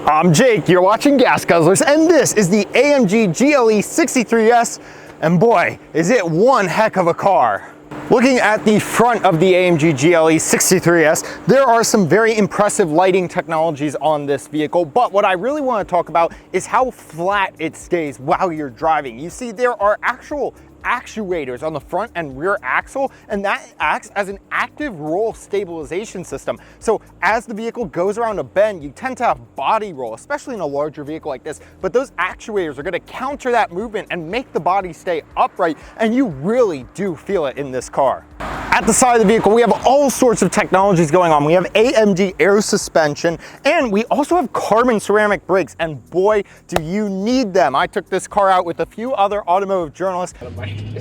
I'm Jake, you're watching Gas Guzzlers, and this is the AMG GLE 63S, and boy, is it one heck of a car. Looking at the front of the AMG GLE 63S, there are some very impressive lighting technologies on this vehicle, but what I really want to talk about is how flat it stays while you're driving. You see, there are actual actuators on the front and rear axle, and that acts as an active roll stabilization system. So as the vehicle goes around a bend, you tend to have body roll, especially in a larger vehicle like this, but those actuators are going to counter that movement and make the body stay upright, and you really do feel it in this car. At the side of the vehicle, we have all sorts of technologies going on. We have AMG air suspension, and we also have carbon ceramic brakes, and boy, do you need them. I took this car out with a few other automotive journalists.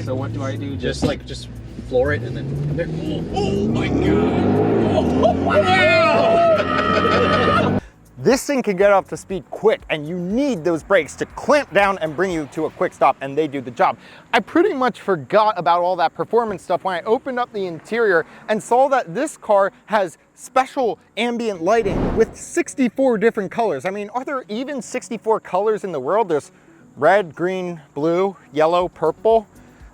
So what do I do? Just floor it and then come there. Oh my God. Oh, wow. This thing can get up to speed quick, and you need those brakes to clamp down and bring you to a quick stop, and they do the job. I pretty much forgot about all that performance stuff when I opened up the interior and saw that this car has special ambient lighting with 64 different colors. I mean, are there even 64 colors in the world? There's red, green, blue, yellow, purple.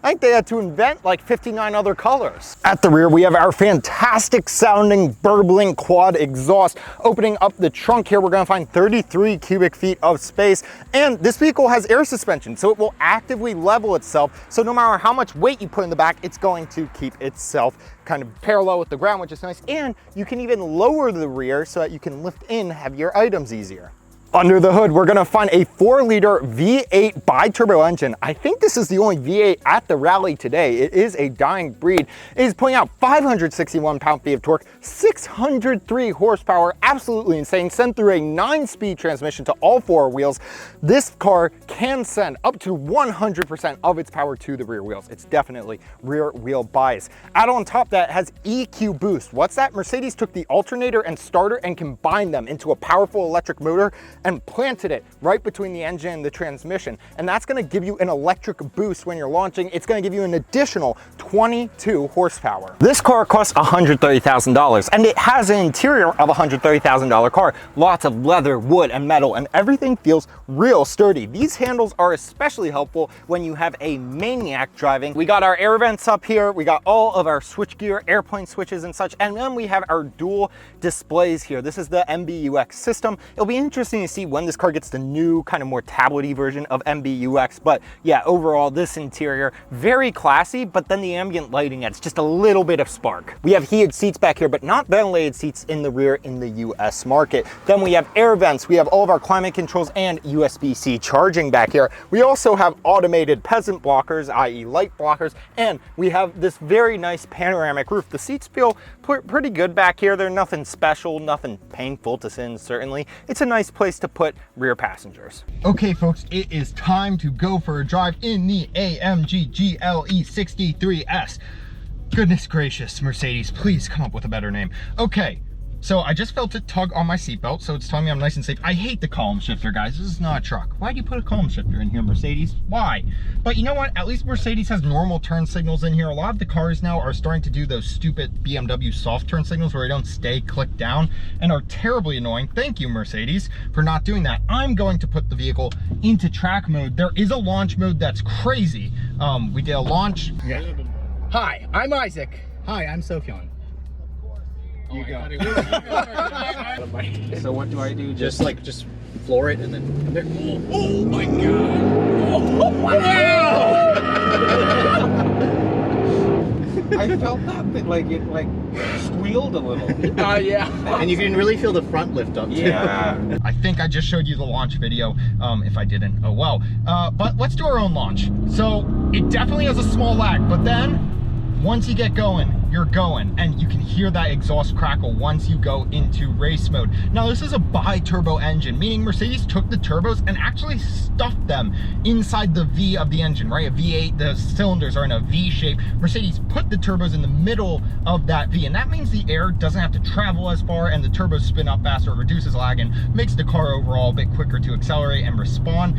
I think they had to invent like 59 other colors. At the rear, we have our fantastic sounding burbling quad exhaust. Opening up the trunk here, we're gonna find 33 cubic feet of space. And this vehicle has air suspension, so it will actively level itself. So no matter how much weight you put in the back, it's going to keep itself kind of parallel with the ground, which is nice. And you can even lower the rear so that you can lift in heavier items easier. Under the hood, we're gonna find a 4-liter V8 bi-turbo engine. I think this is the only V8 at the rally today. It is a dying breed. It is putting out 561 pound-feet of torque, 603 horsepower, absolutely insane. Sent through a 9-speed transmission to all 4 wheels. This car can send up to 100% of its power to the rear wheels. It's definitely rear wheel bias. Add on top that has EQ boost. What's that? Mercedes took the alternator and starter and combined them into a powerful electric motor and planted it right between the engine and the transmission. And that's gonna give you an electric boost when you're launching. It's gonna give you an additional 22 horsepower. This car costs $130,000, and it has an interior of a $130,000 car. Lots of leather, wood, and metal, and everything feels real sturdy. These handles are especially helpful when you have a maniac driving. We got our air vents up here, we got all of our switchgear, airplane switches and such, and then we have our dual displays here. This is the MBUX system. It'll be interesting to see when this car gets the new kind of more tablety version of MBUX, but yeah, overall this interior very classy, but then the ambient lighting adds just a little bit of spark. We have heated seats back here, but not ventilated seats in the rear in the US market. Then we have air vents, we have all of our climate controls and USB-C charging back here. We also have automated peasant blockers, i.e. light blockers, and we have this very nice panoramic roof. The seats feel pretty good back here. They're nothing special, nothing painful to sit in, certainly. It's a nice place to put rear passengers. Okay folks, it is time to go for a drive in the AMG GLE 63S. Goodness gracious, Mercedes, please come up with a better name. Okay, so I just felt it tug on my seatbelt, so it's telling me I'm nice and safe. I hate the column shifter, guys. This is not a truck. Why do you put a column shifter in here, Mercedes? Why? But you know what? At least Mercedes has normal turn signals in here. A lot of the cars now are starting to do those stupid BMW soft turn signals where they don't stay clicked down and are terribly annoying. Thank you, Mercedes, for not doing that. I'm going to put the vehicle into track mode. There is a launch mode that's crazy. We did a launch. Yeah. Hi, I'm Isaac. Hi, I'm Sofyan. You go. So what do I do? Just floor it and then come there. Oh my God. Oh, wow. I felt that bit like it squealed a little. Yeah. And you can really feel the front lift up too. Yeah. I think I just showed you the launch video. If I didn't, oh well. But let's do our own launch. So it definitely has a small lag, but then once you get going, you're going, and you can hear that exhaust crackle once you go into race mode. Now this is a bi-turbo engine, meaning Mercedes took the turbos and actually stuffed them inside the V of the engine, right? A V8, the cylinders are in a V shape. Mercedes put the turbos in the middle of that V, and that means the air doesn't have to travel as far and the turbos spin up faster, it reduces lag and makes the car overall a bit quicker to accelerate and respond,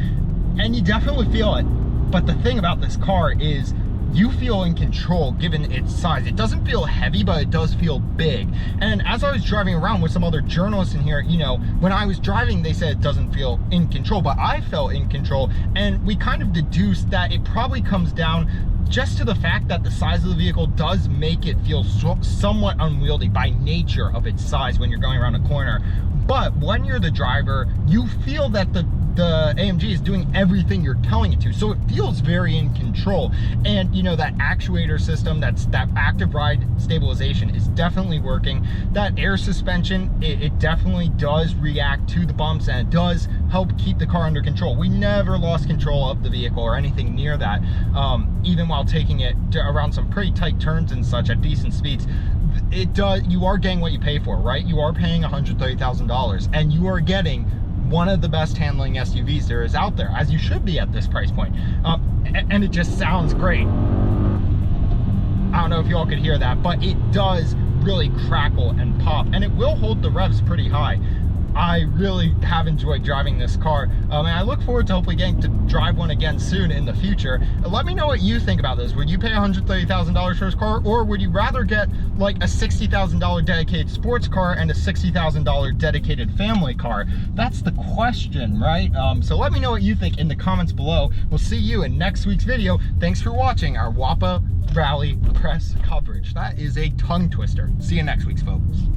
and you definitely feel it. But the thing about this car is you feel in control given its size. It doesn't feel heavy, but it does feel big. And as I was driving around with some other journalists in here, you know, when I was driving, they said it doesn't feel in control, but I felt in control. And we kind of deduced that it probably comes down just to the fact that the size of the vehicle does make it feel somewhat unwieldy by nature of its size when you're going around a corner. But when you're the driver, you feel that the AMG is doing everything you're telling it to. So it feels very in control. And you know, that actuator system, that active ride stabilization is definitely working. That air suspension, it definitely does react to the bumps, and it does help keep the car under control. We never lost control of the vehicle or anything near that, even while taking it around some pretty tight turns and such at decent speeds. You are getting what you pay for, right? You are paying $130,000 and you are getting one of the best handling SUVs there is out there, as you should be at this price point. And it just sounds great. I don't know if you all could hear that, but it does really crackle and pop, and it will hold the revs pretty high. I really have enjoyed driving this car, and I look forward to hopefully getting to drive one again soon in the future. Let me know what you think about this. Would you pay $130,000 for this car, or would you rather get like a $60,000 dedicated sports car and a $60,000 dedicated family car? That's the question, right? So let me know what you think in the comments below. We'll see you in next week's video. Thanks for watching our WAPA Rally press coverage. That is a tongue twister. See you next week, folks.